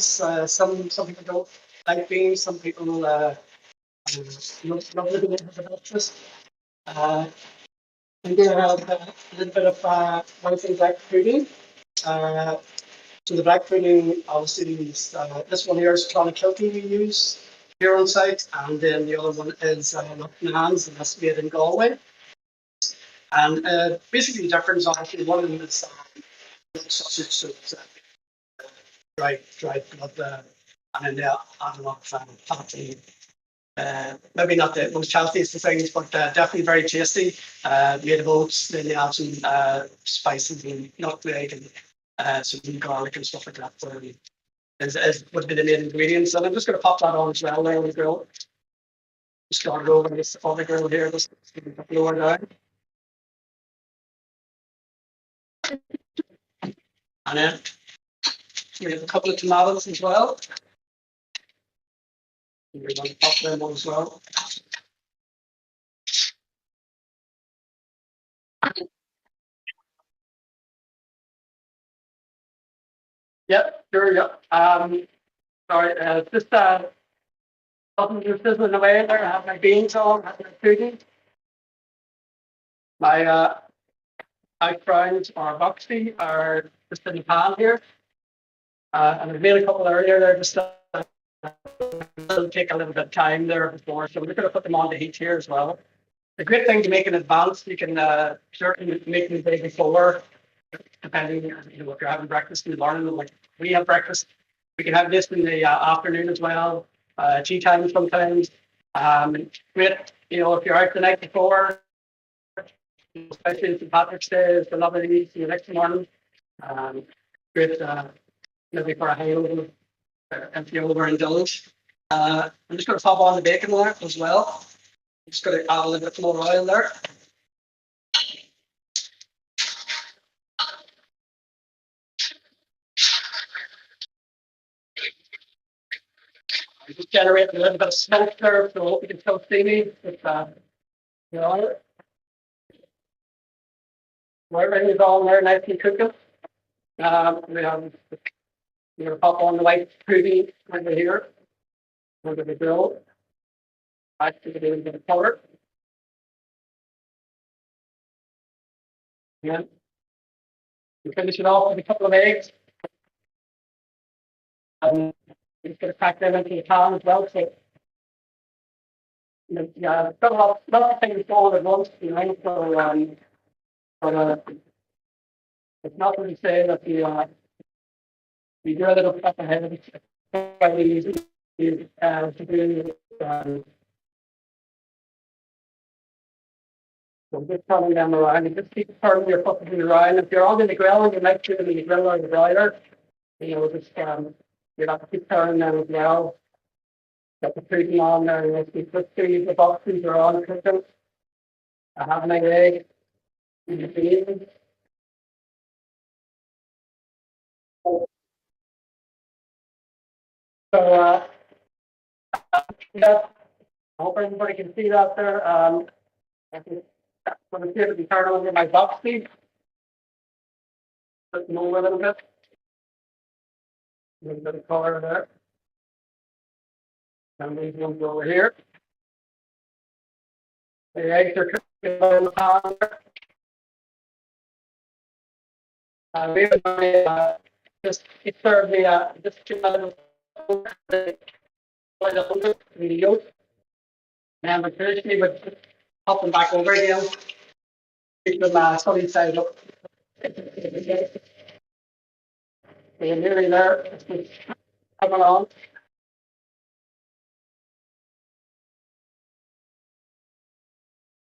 Some people don't like beans. Some people love the beans as a breakfast. Uh, and we have a little bit of one thing black pudding. Uh, so the black pudding obviously is this one here is Clonakilty we use here on site, and then the other one is Hands, and that's made in Galway. And basically the difference, obviously, one of them is sausage, so it's dried blood, and then add a lot of fatty. Maybe not the most healthiest of things, but definitely very tasty. Made of oats, then they add some spices and nutmeg and some garlic and stuff like that. So is would be the main ingredients. And I'm just going to pop that on as well there on the grill. Start it over this on the grill here, just lower down. And then we have a couple of tomatoes as well. We're going to pop them on as well. Yep, sure, yep. Sorry, just something just sizzling away there. I have my beans on, I have my pudding. My out browns or boxy are just in the pan here. And I've made a couple earlier there, just it'll take a little bit of time there before. So we're going to put them on the heat here as well. The great thing to make in advance, you can certainly make them the day before, depending if you're having breakfast in the morning. Like we have breakfast, we can have this in the afternoon as well, tea time sometimes. Great, if you're out the night before, especially St. Patrick's Day, it's a lovely to see you next morning. Great, maybe for a hangover, empty over indulge. I'm just going to pop on the bacon there as well. I'm just going to add a little bit more oil there. Just generate a little bit of smoke there, so you can still see me with oil. Everything is all there, nicely cooking. We have we're gonna pop on the white pudding over here, under the grill. I think it is a bit of color. And we finish it off with a couple of eggs. We're just going to pack them into the pan as well. So, yeah, got a lot of things going at once, So, but it's not really saying that we do a little step ahead. It's quite easy to do. So just turning them around and just keep turning your foot around. If you're on the grill, you might do them in the grill or the broiler. Just you have to keep turning them as well. Got the pudding on there, and if the boxes are on cooking. I have my egg in the beans. So yeah, I hope everybody can see that there. I'm going to see if we can turn over my box feed. Put them over a little bit. A little bit of color there. And these ones over here. The eggs are cooking on the pan. We just serve the just 2 minutes the yolk. And we traditionally would pop them back over again. Keep them sunny side up. So you're nearly there. Just coming on.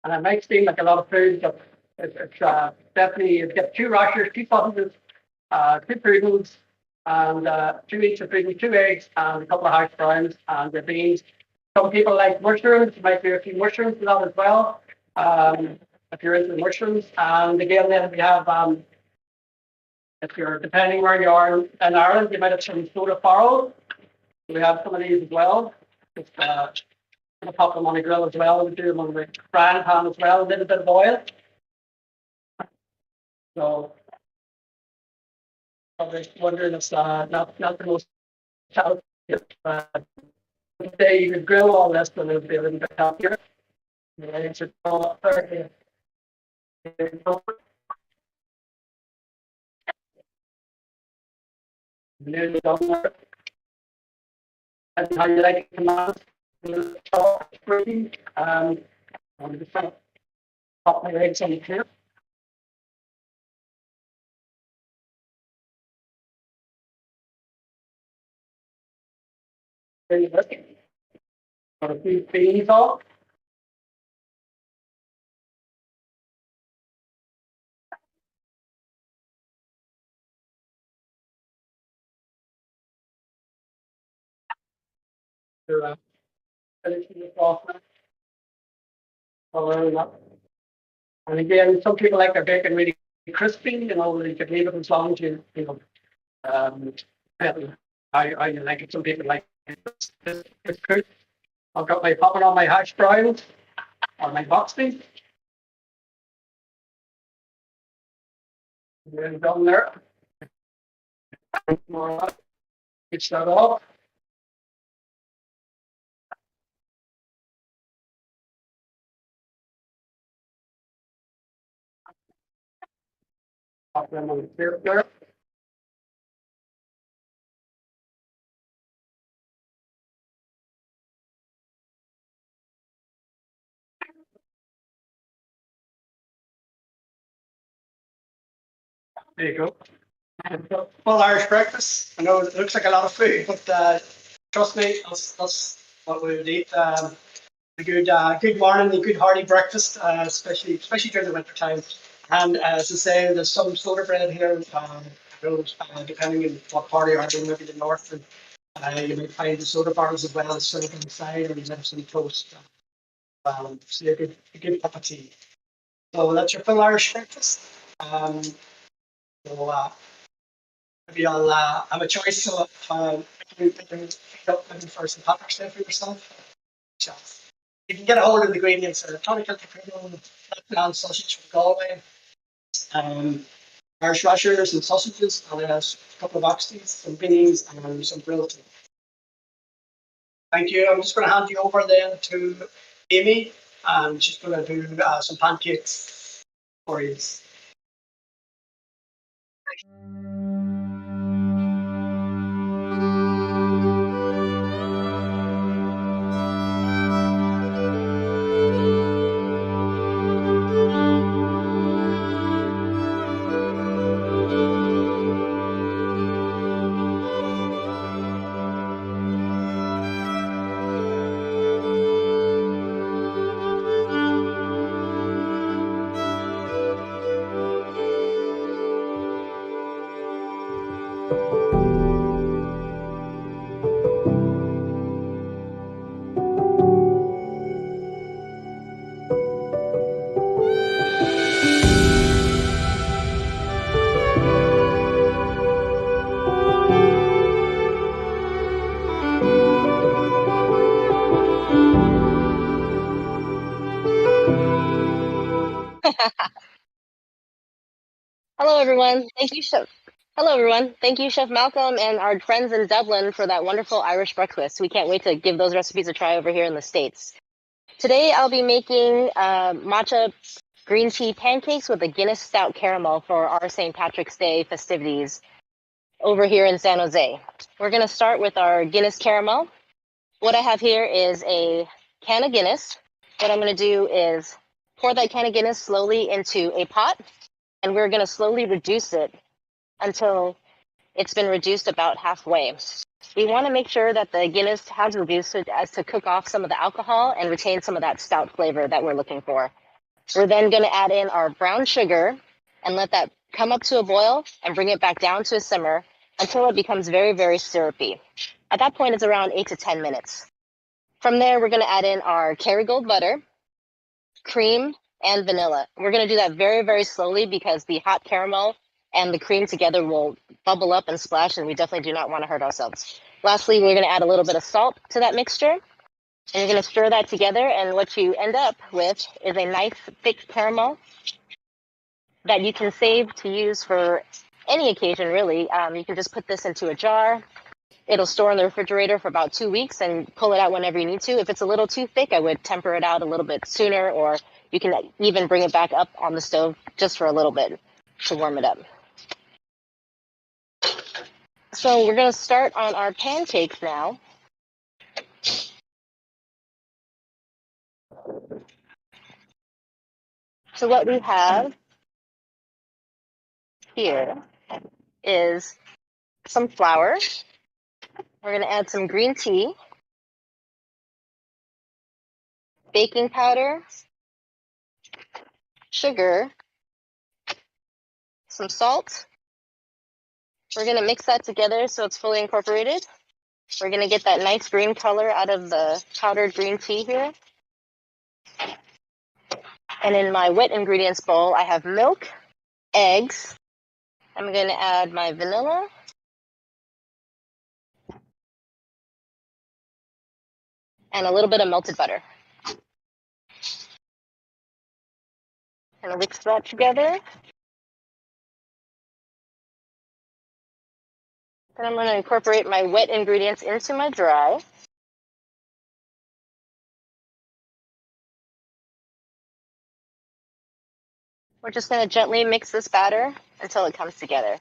And it might seem like a lot of food, but it's definitely, you get 2 rashers, 2 sausages, 2 poodles, and 2 each of food, 2 eggs, and a couple of hash browns, and the beans. Some people like mushrooms, you might do a few mushrooms with that as well, if you're into mushrooms. And again, then we have, if you're, depending where you are in Ireland, you might have some soda farro. We have some of these as well. Just, going to pop them on the grill as well. We do them on the frying pan as well, a little bit of oil. So, probably wondering it's not the most healthy. Uh, Today you could grill all this and it'll be a little bit healthier. And it's all nearly done there. And how you like it come out? I'm just trying to pop my eggs on here. There you go. Got a few beans off. Finishing this off now. Following up. And again, some people like their bacon really crispy, you know, you could leave it as long as you know, um, I like it. Some people like it. It's good. I've got my popping on my hash browns or my box beef. And down there. More pitch that off. Pop them on the clear there. There you go. Full Irish breakfast. I know it looks like a lot of food, but trust me, that's what we would eat. A good morning, a good hearty breakfast, especially during the winter time. And as I say, there's some soda bread here. Depending on what part of Ireland, maybe the north, and you might find the soda bars as well as sort of on the side, or you have some toast. So a good cup of tea. So that's your full Irish breakfast. So maybe I'll have a choice. So you can pick up maybe for some Patrick's Day for yourself. You can get a hold of the ingredients. Tonic and sausage from Galway, Irish rashers and sausages, and a couple of oxtails, some beans, and some grilled tea. Thank you. I'm just going to hand you over then to Amy, and she's going to do some pancakes for you. Hello, everyone. Hello, everyone. Thank you, Chef Malcolm, and our friends in Dublin for that wonderful Irish breakfast. We can't wait to give those recipes a try over here in the States. Today, I'll be making matcha green tea pancakes with a Guinness Stout caramel for our St. Patrick's Day festivities over here in San Jose. We're going to start with our Guinness caramel. What I have here is a can of Guinness. What I'm going to do is pour that can of Guinness slowly into a pot, and we're going to slowly reduce it until it's been reduced about halfway. We want to make sure that the Guinness has reduced it as to cook off some of the alcohol and retain some of that stout flavor that we're looking for. We're then going to add in our brown sugar and let that come up to a boil and bring it back down to a simmer until it becomes very, very syrupy. At that point, it's around 8 to 10 minutes. From there, we're going to add in our Kerrygold butter, cream, and vanilla. We're going to do that very, very slowly because the hot caramel and the cream together will bubble up and splash, and we definitely do not want to hurt ourselves. Lastly, we're going to add a little bit of salt to that mixture, and you're going to stir that together, and what you end up with is a nice thick caramel that you can save to use for any occasion, really. You can just put this into a jar. It'll store in the refrigerator for about 2 weeks and pull it out whenever you need to. If it's a little too thick, I would temper it out a little bit sooner, or you can even bring it back up on the stove just for a little bit to warm it up. So we're going to start on our pancakes now. So what we have here is some flour. We're going to add some green tea, baking powder, sugar, some salt. We're going to mix that together so it's fully incorporated. We're going to get that nice green color out of the powdered green tea here. And in my wet ingredients bowl, I have milk, eggs. I'm going to add my vanilla. And a little bit of melted butter. And mix that together. Then I'm going to incorporate my wet ingredients into my dry. We're just going to gently mix this batter until it comes together.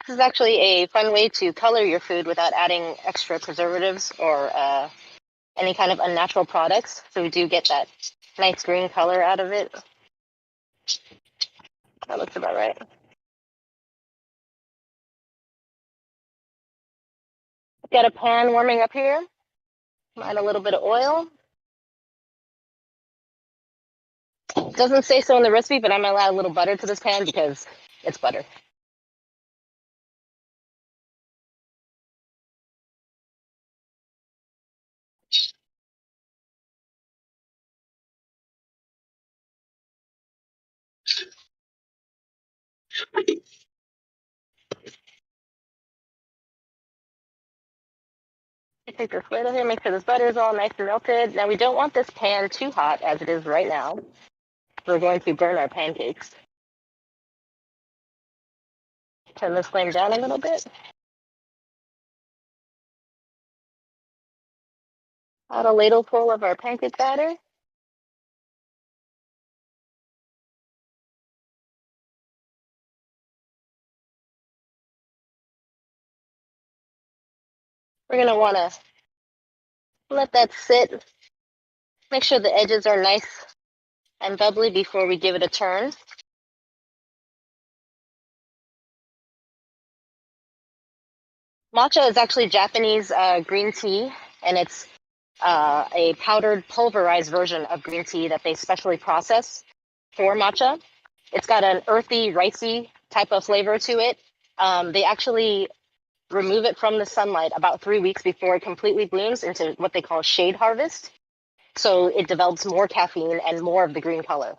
This is actually a fun way to color your food without adding extra preservatives or any kind of unnatural products. So we do get that nice green color out of it. That looks about right. I've got a pan warming up here. Add a little bit of oil. It doesn't say so in the recipe, but I'm gonna add a little butter to this pan because it's butter. Take this lid here, make sure this butter is all nice and melted. Now we don't want this pan too hot as it is right now. We're going to burn our pancakes. Turn this flame down a little bit. Add a ladle full of our pancake batter. We're gonna wanna let that sit. Make sure the edges are nice and bubbly before we give it a turn. Matcha is actually Japanese green tea, and it's a powdered pulverized version of green tea that they specially process for matcha. It's got an earthy, ricey type of flavor to it. They actually remove it from the sunlight about 3 weeks before it completely blooms into what they call shade harvest. So it develops more caffeine and more of the green color.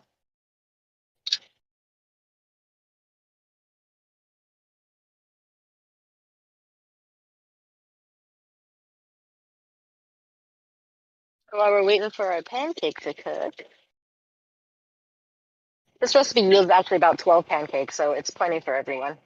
While we're waiting for our pancake to cook, this recipe yields actually about 12 pancakes, so it's plenty for everyone.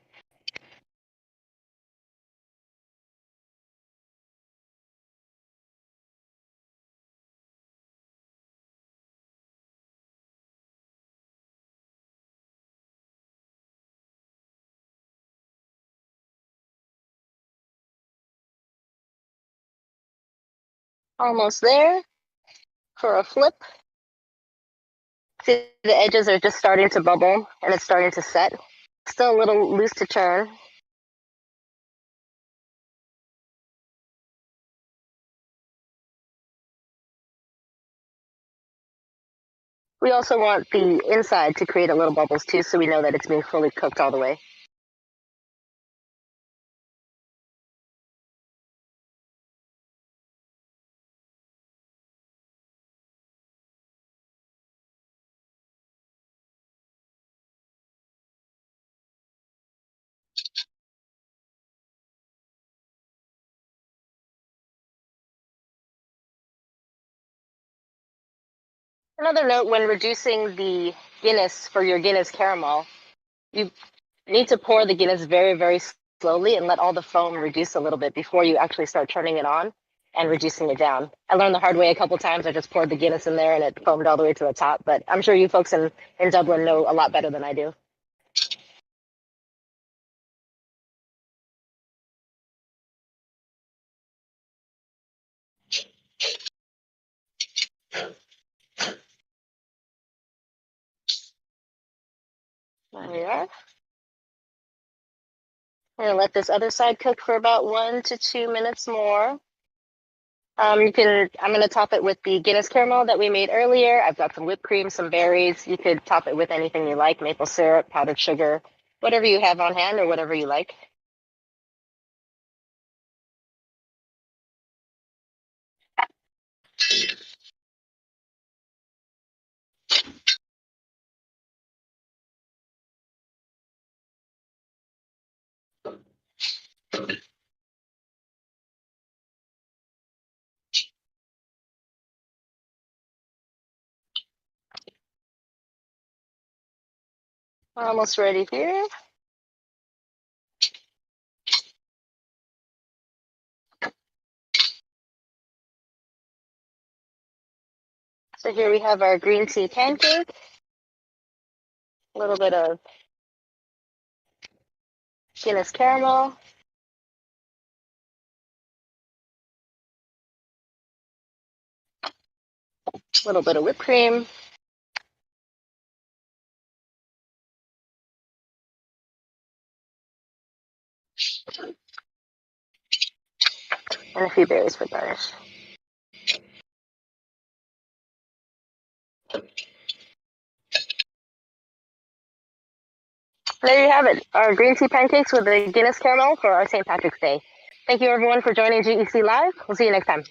Almost there. For a flip. See, the edges are just starting to bubble and it's starting to set. Still a little loose to turn. We also want the inside to create a little bubbles too, so we know that it's being fully cooked all the way. Another note, when reducing the Guinness for your Guinness caramel, you need to pour the Guinness very, very slowly and let all the foam reduce a little bit before you actually start turning it on and reducing it down. I learned the hard way a couple times. I just poured the Guinness in there and it foamed all the way to the top, but I'm sure you folks in Dublin know a lot better than I do. There we are. I'm gonna let this other side cook for about 1 to 2 minutes more. I'm gonna top it with the Guinness caramel that we made earlier. I've got some whipped cream, some berries. You could top it with anything you like, maple syrup, powdered sugar, whatever you have on hand or whatever you like. Almost ready here. So here we have our green tea pancake, a little bit of Guinness caramel, a little bit of whipped cream, and a few berries for garnish. There you have it, our green tea pancakes with the Guinness caramel for our St. Patrick's Day. Thank you everyone for joining GEC Live. We'll see you next time.